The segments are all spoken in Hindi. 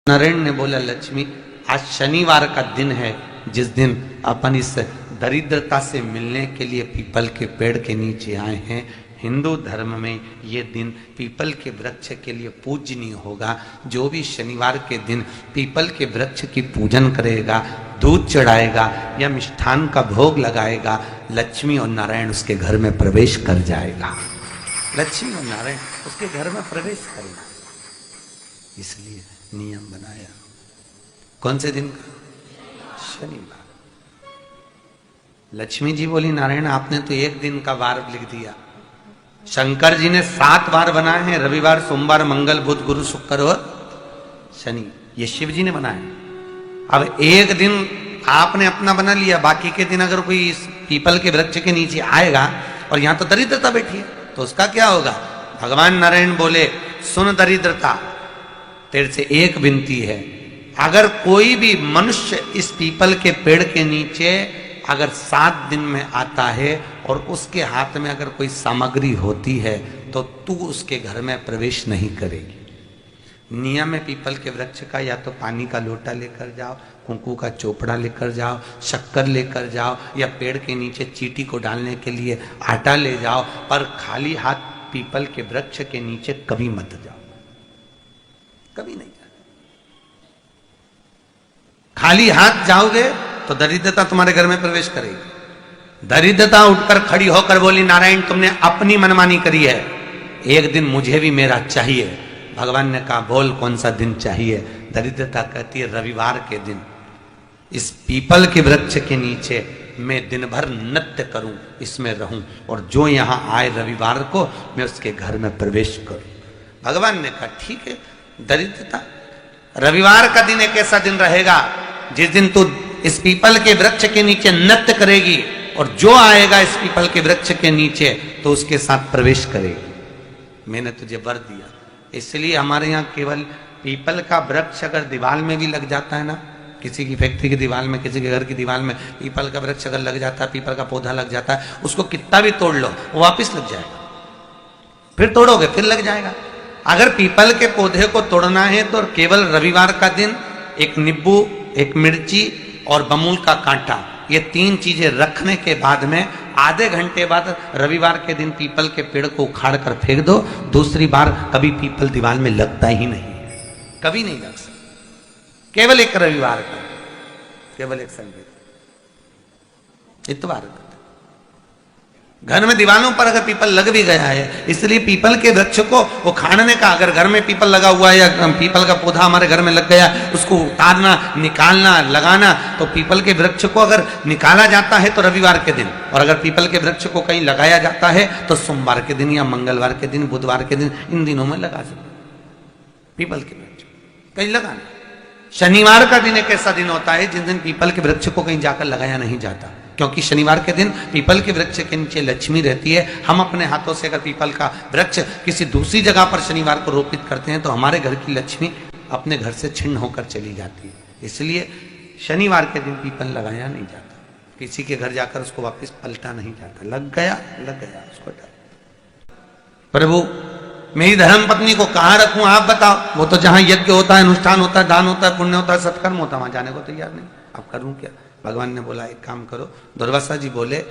नारायण ने बोला, लक्ष्मी आज शनिवार का दिन है जिस दिन अपन इस दरिद्रता से मिलने के लिए पीपल के पेड़ के नीचे आए हैं। हिंदू धर्म में ये दिन पीपल के वृक्ष के लिए पूजनीय होगा। जो भी शनिवार के दिन पीपल के वृक्ष की पूजन करेगा, दूध चढ़ाएगा या मिष्ठान का भोग लगाएगा, लक्ष्मी और नारायण उसके घर में प्रवेश कर जाएगा। लक्ष्मी और नारायण उसके घर में प्रवेश करेगा। इसलिए नियम बनाया। कौन से दिन का? शनिवार। लक्ष्मी जी बोली, नारायण आपने तो एक दिन का वार लिख दिया। शंकर जी ने 7 वार बनाए हैं, रविवार, सोमवार, मंगल, बुध, गुरु, शुक्र और शनि। ये शिव जी ने बनाया। अब एक दिन आपने अपना बना लिया, बाकी के दिन अगर कोई इस पीपल के वृक्ष के नीचे आएगा और यहां तो दरिद्रता बैठी है तो उसका क्या होगा? भगवान नारायण बोले, सुन दरिद्रता, तेरे से एक विनती है, अगर कोई भी मनुष्य इस पीपल के पेड़ के नीचे अगर 7 दिन में आता है और उसके हाथ में अगर कोई सामग्री होती है तो तू उसके घर में प्रवेश नहीं करेगी। नियम है पीपल के वृक्ष का, या तो पानी का लोटा लेकर जाओ, कुंकू का चोपड़ा लेकर जाओ, शक्कर लेकर जाओ, या पेड़ के नीचे चींटी को डालने के लिए आटा ले जाओ, पर खाली हाथ पीपल के वृक्ष के नीचे कभी मत जाओ, कभी नहीं जाओ। खाली हाथ जाओगे तो दरिद्रता तुम्हारे घर में प्रवेश करेगी। दरिद्रता उठकर खड़ी होकर बोली, नारायण तुमने अपनी मनमानी करी है, एक दिन मुझे भी मेरा चाहिए। भगवान ने कहा, बोल कौन सा दिन चाहिए? दरिद्रता कहती है, रविवार के दिन इस पीपल के वृक्ष के नीचे मैं दिन भर नृत्य करूं, इसमें रहूं, और जो यहां आए रविवार को मैं उसके घर में प्रवेश करूं। भगवान ने कहा, ठीक है दरिद्रता, रविवार का दिन एक ऐसा दिन रहेगा जिस दिन तू इस पीपल के वृक्ष के नीचे नृत्य करेगी और जो आएगा इस पीपल के वृक्ष के नीचे तो उसके साथ प्रवेश करेगी। मैंने तुझे वर दिया। इसलिए हमारे यहाँ केवल पीपल का वृक्ष अगर दीवार में भी लग जाता है ना, किसी की फैक्ट्री की दीवार में, किसी के घर की दीवार में पीपल का वृक्ष अगर लग जाता है, पीपल का पौधा लग जाता है, उसको कितना भी तोड़ लो वो वापिस लग जाएगा। फिर तोड़ोगे फिर लग जाएगा। अगर पीपल के पौधे को तोड़ना है तो केवल रविवार का दिन एक नींबू, एक मिर्ची और बमूल का कांटा, ये 3 चीजें रखने के बाद में आधे घंटे बाद रविवार के दिन पीपल के पेड़ को उखाड़ कर फेंक दो। दूसरी बार कभी पीपल दीवार में लगता ही नहीं, कभी नहीं लग सकता। केवल एक रविवार का, केवल एक संडे, इतवार का। घर में दीवारों पर अगर पीपल लग भी गया है, इसलिए पीपल के वृक्ष को उखाड़ने का, अगर घर में पीपल लगा हुआ है या पीपल का पौधा हमारे घर में लग गया, उसको उतारना, निकालना, लगाना, तो पीपल के वृक्ष को अगर निकाला जाता है तो रविवार के दिन, और अगर पीपल के वृक्ष को कहीं लगाया जाता है तो सोमवार के दिन या मंगलवार के दिन, बुधवार के दिन, इन दिनों में लगा सकते पीपल के वृक्ष कहीं लगाना। शनिवार का दिन एक ऐसा दिन होता है जिस दिन पीपल के वृक्ष को कहीं जाकर लगाया नहीं जाता, क्योंकि शनिवार के दिन पीपल के वृक्ष के नीचे लक्ष्मी रहती है। हम अपने हाथों से अगर पीपल का वृक्ष किसी दूसरी जगह पर शनिवार को रोपित करते हैं तो हमारे घर की लक्ष्मी अपने घर से छिन्न होकर चली जाती है। इसलिए शनिवार के दिन पीपल लगाया नहीं जाता, किसी के घर जाकर उसको वापस पलटा नहीं जाता। लग गया उसको डर। प्रभु मेरी धर्म पत्नी को कहाँ रखूं आप बताओ? वो तो जहां यज्ञ होता है, अनुष्ठान होता है, दान होता है, पुण्य होता है, सत्कर्म होता है, वहां जाने को तैयार नहीं। अब करूं क्या? भगवान ने बोला, एक काम करो। दुर्वासा जी बोले,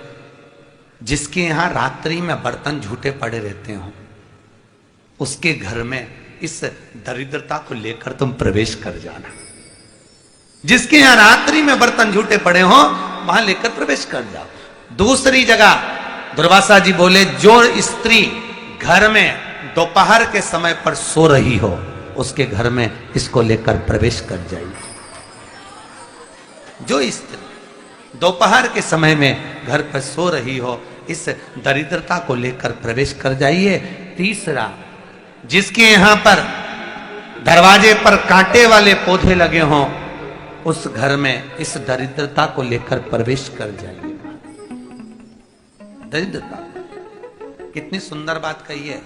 जिसके यहां रात्रि में बर्तन झूठे पड़े रहते हो उसके घर में इस दरिद्रता को लेकर तुम प्रवेश कर जाना। जिसके यहां रात्रि में बर्तन झूठे पड़े हो वहां लेकर प्रवेश कर जाओ। दूसरी जगह दुर्वासा जी बोले, जो स्त्री घर में दोपहर के समय पर सो रही हो उसके घर में इसको लेकर प्रवेश कर जाइए। जो स्त्री दोपहर के समय में घर पर सो रही हो इस दरिद्रता को लेकर प्रवेश कर जाइए। तीसरा, जिसके यहां पर दरवाजे पर कांटे वाले पौधे लगे हों उस घर में इस दरिद्रता को लेकर प्रवेश कर जाइए। दरिद्रता, कितनी सुंदर बात कही है।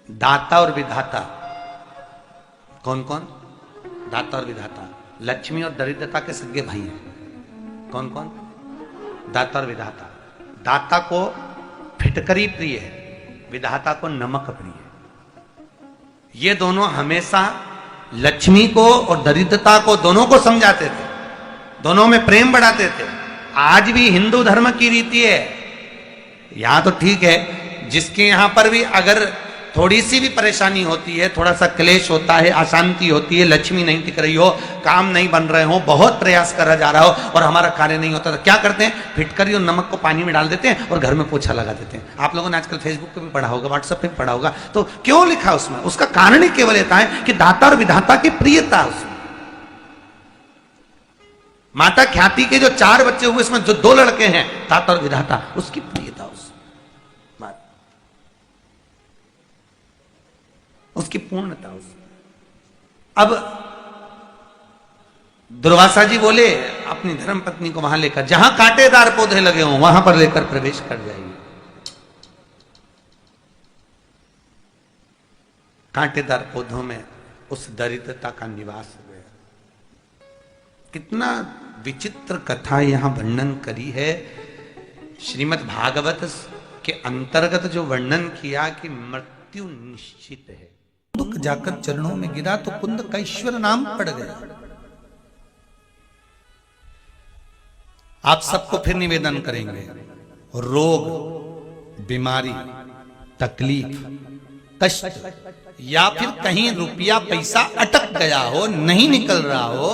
दाता और विधाता, कौन कौन? दाता और विधाता। लक्ष्मी और दरिद्रता के सगे भाई हैं। कौन कौन? दाता और विधाता। दाता को फिटकरी प्रिय है, विधाता को नमक प्रिय है। ये दोनों हमेशा लक्ष्मी को और दरिद्रता को दोनों को समझाते थे, दोनों में प्रेम बढ़ाते थे। आज भी हिंदू धर्म की रीति है। यहां तो ठीक है, जिसके यहां पर भी अगर थोड़ी सी भी परेशानी होती है, थोड़ा सा क्लेश होता है, अशांति होती है, लक्ष्मी नहीं टिक रही हो, काम नहीं बन रहे हो, बहुत प्रयास करा जा रहा हो और हमारा कार्य नहीं होता, तो क्या करते हैं? फिटकरी और नमक को पानी में डाल देते हैं और घर में पोछा लगा देते हैं। आप लोगों ने आजकल फेसबुक पे भी पढ़ा होगा, व्हाट्सएप पे भी पढ़ा होगा। तो क्यों लिखा उसमें? उसका कारण ही केवल ये है कि दाता और विधाता की प्रियता उसमें। माता ख्याति के जो 4 बच्चे हुए, इसमें जो 2 लड़के हैं, दाता और विधाता, उसकी प्रियता उसकी पूर्णता उसमें। अब दुर्वासा जी बोले अपनी धर्म पत्नी को वहां लेकर, जहां कांटेदार पौधे लगे हों वहां पर लेकर प्रवेश कर जाइए। कांटेदार पौधों में उस दरिद्रता का निवास हो गया। कितना विचित्र कथा यहां वर्णन करी है। श्रीमद् भागवत के अंतर्गत जो वर्णन किया कि मृत्यु निश्चित है, दुख जाकर चरणों में गिरा तो कुंद कैश्वर नाम पड़ गया। आप सबको फिर निवेदन करेंगे, रोग, बीमारी, तकलीफ, कष्ट, या फिर कहीं रुपया पैसा अटक गया हो, नहीं निकल रहा हो,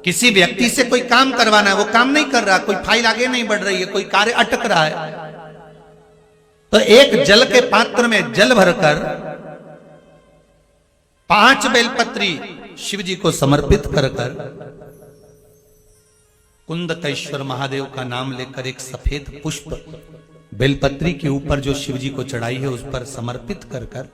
किसी व्यक्ति से कोई काम करवाना है, वो काम नहीं कर रहा, कोई फाइल आगे नहीं बढ़ रही है, कोई कार्य अटक रहा है, तो एक जल के पात्र में जल भरकर 5 बेलपत्री शिव जी को समर्पित कर कुंदकेश्वर महादेव का नाम लेकर एक सफेद पुष्प बेलपत्री के ऊपर जो शिव जी को चढ़ाई है उस पर समर्पित कर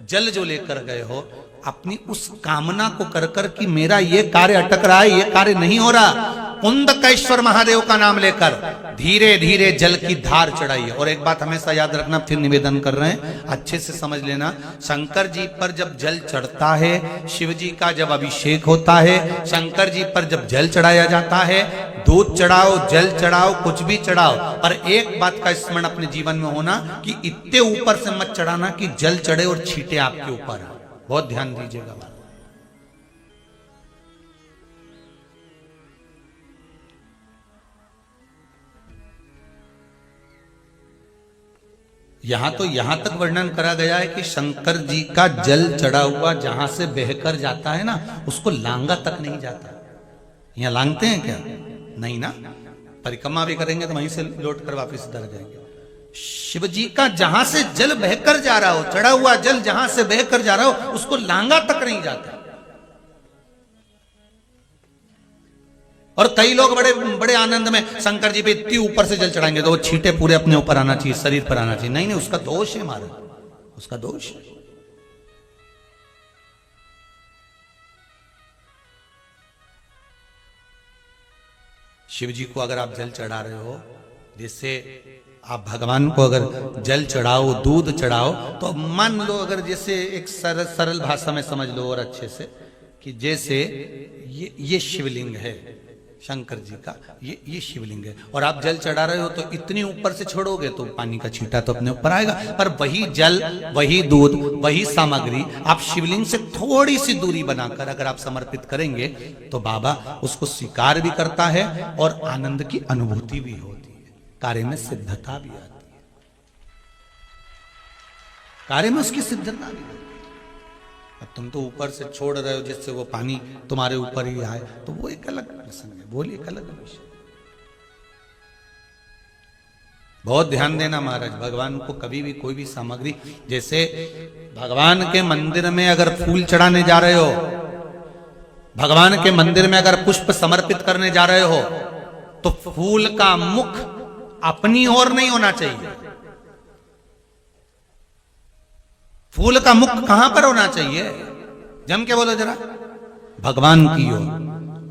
जल जो लेकर गए हो, अपनी उस कामना को कर कि मेरा ये कार्य अटक रहा है, ये कार्य नहीं हो रहा, कुंदकेश्वर महादेव का नाम लेकर धीरे धीरे जल की धार चढ़ाइए। और एक बात हमेशा याद रखना, फिर निवेदन कर रहे हैं, अच्छे से समझ लेना। शंकर जी पर जब जल चढ़ता है, शिव जी का जब अभिषेक होता है, शंकर जी पर जब जल चढ़ाया जाता है, दूध चढ़ाओ, जल चढ़ाओ, कुछ भी चढ़ाओ, पर एक बात का स्मरण अपने जीवन में होना कि इतने ऊपर से मत चढ़ाना कि जल चढ़े और छींटे आपके ऊपर। बहुत ध्यान दीजिएगा। यहां तो यहां तक वर्णन करा गया है कि शंकर जी का जल चढ़ा हुआ जहां से बहकर जाता है ना, उसको लांगा तक नहीं जाता। यहां लांगते हैं क्या? नहीं ना, परिक्रमा भी करेंगे तो वहीं से लौट कर वापस उतर जाएंगे। शिव जी का जहां से जल बहकर जा रहा हो, चढ़ा हुआ जल जहां से बहकर जा रहा हो, उसको लांगा तक नहीं जाता। और कई लोग बड़े बड़े आनंद में शंकर जी पे इतनी ऊपर से जल चढ़ाएंगे तो वो छींटे पूरे अपने ऊपर आना चाहिए, शरीर पर आना चाहिए। नहीं नहीं, उसका दोष है महाराज, उसका दोष है। शिव जी को अगर आप जल चढ़ा रहे हो, जैसे आप भगवान को अगर जल चढ़ाओ, दूध चढ़ाओ, तो मान लो अगर जैसे एक सरल भाषा में समझ लो और अच्छे से, कि जैसे ये शिवलिंग है शंकर जी का, ये शिवलिंग है, और आप जल चढ़ा रहे हो तो इतनी ऊपर से छोड़ोगे तो पानी का छींटा तो अपने ऊपर आएगा, पर वही जल, वही दूध, वही सामग्री आप शिवलिंग से थोड़ी सी दूरी बनाकर अगर आप समर्पित करेंगे तो बाबा उसको स्वीकार भी करता है और आनंद की अनुभूति भी होती है, कार्य में सिद्धता भी आती है, कार्य में उसकी सिद्धता भी होती है। अब तुम तो ऊपर से छोड़ रहे हो जिससे वो पानी तुम्हारे ऊपर ही आए, तो वो एक अलग प्रसंग है, बोलिए एक अलग विषय। बहुत ध्यान देना महाराज, भगवान को कभी भी कोई भी सामग्री, जैसे भगवान के मंदिर में अगर फूल चढ़ाने जा रहे हो, भगवान के मंदिर में अगर पुष्प समर्पित करने जा रहे हो, तो फूल का मुख अपनी ओर नहीं होना चाहिए। फूल का मुख कहां पर होना चाहिए? जम के बोलो जरा, भगवान की ओर।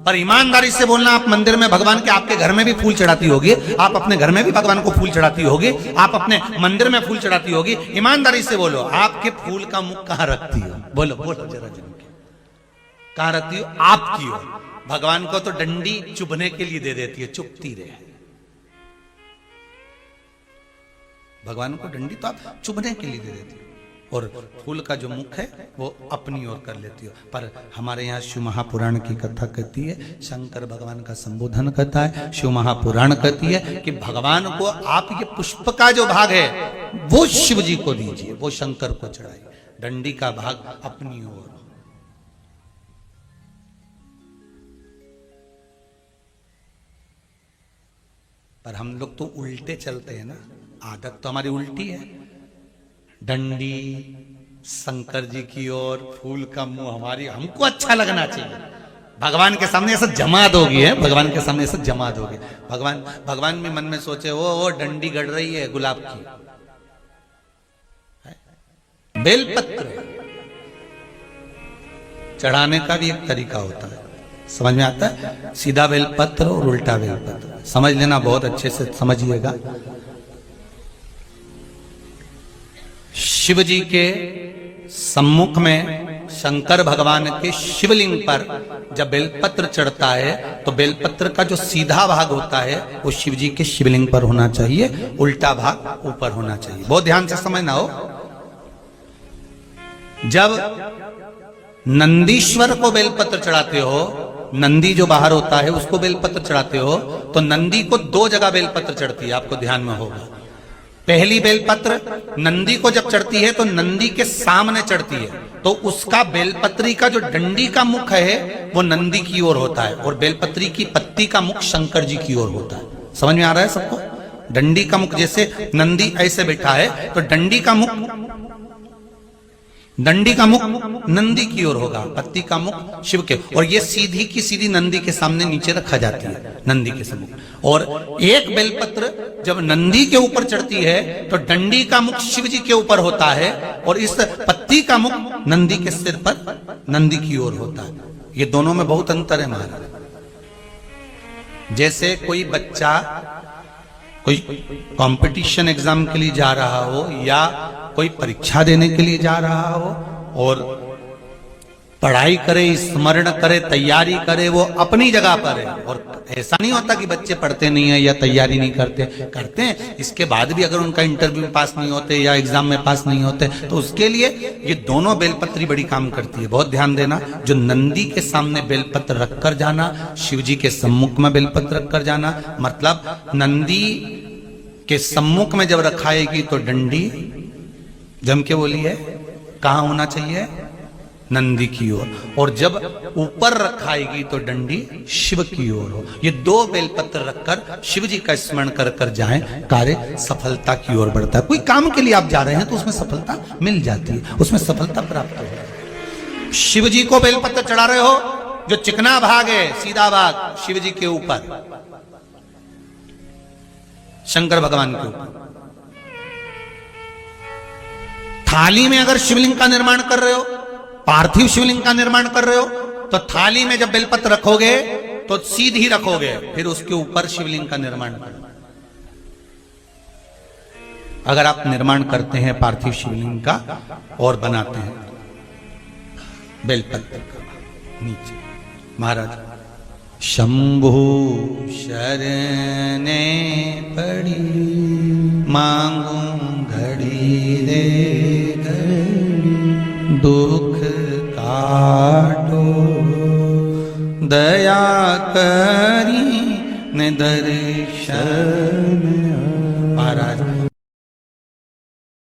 पर ईमानदारी से बोलना, आप मंदिर में भगवान के, आपके घर में भी फूल चढ़ाती होगी, आप अपने घर में भी भगवान को फूल चढ़ाती होगी, आप अपने मंदिर में फूल चढ़ाती होगी, ईमानदारी से बोलो, आपके फूल का मुख कहां रखती हो? बोलो बोलो जरा जम के, कहां रखती हो? आपकी ओर। भगवान को तो डंडी चुभने के लिए दे देती है, चुभती रहे। भगवान को डंडी तो आप चुभने के लिए दे देती है। और फूल का जो मुख है वो अपनी ओर कर लेती हो। पर हमारे यहाँ शिव महापुराण की कथा कहती है, शंकर भगवान का संबोधन करता है। शिव महापुराण कहती है कि भगवान को आप ये पुष्प का जो भाग है वो शिव जी को दीजिए, वो शंकर को चढ़ाइए, डंडी का भाग अपनी ओर। पर हम लोग तो उल्टे चलते हैं ना, आदत तो हमारी उल्टी है। डंडी शंकर जी की ओर, फूल का मुंह हमारी, हमको अच्छा लगना चाहिए। भगवान के सामने ऐसा जमा दोगी है, भगवान के सामने ऐसा जमा दोगे। भगवान भी मन में सोचे वो डंडी गड़ रही है गुलाब की। बेलपत्र चढ़ाने का भी एक तरीका होता है, समझ में आता है? सीधा बेलपत्र और उल्टा बेलपत्र, समझ लेना, बहुत अच्छे से समझिएगा। शिव जी के सम्मुख में शंकर भगवान के शिवलिंग पर जब बेलपत्र चढ़ता है तो बेलपत्र का जो सीधा भाग होता है वो शिव जी के शिवलिंग पर होना चाहिए, उल्टा भाग ऊपर होना चाहिए। बहुत ध्यान से समझना हो। जब नंदीश्वर को बेलपत्र चढ़ाते हो, नंदी जो बाहर होता है उसको बेलपत्र चढ़ाते हो, तो नंदी को दो जगह बेलपत्र चढ़ती है, आपको ध्यान में होगा। पहली बेलपत्र नंदी को जब चढ़ती है तो नंदी के सामने चढ़ती है, तो उसका बेलपत्री का जो डंडी का मुख है वो नंदी की ओर होता है, और बेलपत्री की पत्ती का मुख शंकर जी की ओर होता है। समझ में आ रहा है सबको? डंडी का मुख, जैसे नंदी ऐसे बैठा है तो डंडी का मुख नंदी की ओर होगा, पत्ती का मुख शिव के, और ये सीधी की सीधी नंदी के सामने नीचे रखा जाती है, नंदी के सम्मुख। और एक बेलपत्र जब नंदी के ऊपर चढ़ती है तो डंडी का मुख शिव जी के ऊपर होता है, और इस पत्ती का मुख नंदी के सिर पर नंदी की ओर होता है। ये दोनों में बहुत अंतर है महाराज। जैसे कोई बच्चा कोई कंपटीशन एग्जाम के लिए जा रहा हो या कोई परीक्षा देने के लिए जा रहा हो और पढ़ाई करे, स्मरण करे, तैयारी करे, वो अपनी जगह पर है। और ऐसा नहीं होता कि बच्चे पढ़ते नहीं है या तैयारी नहीं करते हैं। इसके बाद भी अगर उनका इंटरव्यू में पास नहीं होते या एग्जाम में पास नहीं होते तो उसके लिए ये दोनों बेलपत्री बड़ी काम करती है। बहुत ध्यान देना, जो नंदी के सामने बेलपत्र रखकर जाना, शिव जी के सम्मुख में बेलपत्र रखकर जाना, मतलब नंदी के सम्मुख में जब रखाएगी तो डंडी जम के बोली है कहां होना चाहिए? नंदी की ओर। और जब ऊपर रखाएगी तो डंडी शिव की ओर हो। ये दो बेलपत्र रखकर शिव जी का स्मरण कर कर जाएं, कार्य सफलता की ओर बढ़ता है। कोई काम के लिए आप जा रहे हैं तो उसमें सफलता मिल जाती है, उसमें सफलता प्राप्त हो। शिव जी को बेलपत्र चढ़ा रहे हो, जो चिकना भाग है, सीधा भाग शिव जी के ऊपर, शंकर भगवान के ऊपर। थाली में अगर शिवलिंग का निर्माण कर रहे हो, पार्थिव शिवलिंग का निर्माण कर रहे हो, तो थाली में जब बेलपत्र रखोगे तो सीधी रखोगे, फिर उसके ऊपर शिवलिंग का निर्माण करो। अगर आप निर्माण करते हैं पार्थिव शिवलिंग का और बनाते हैं बेलपत्र का नीचे, महाराज शंभु शरणे पड़ी मांगू घड़ी रे घड़ी, दुख काटो दया करी न दर्शन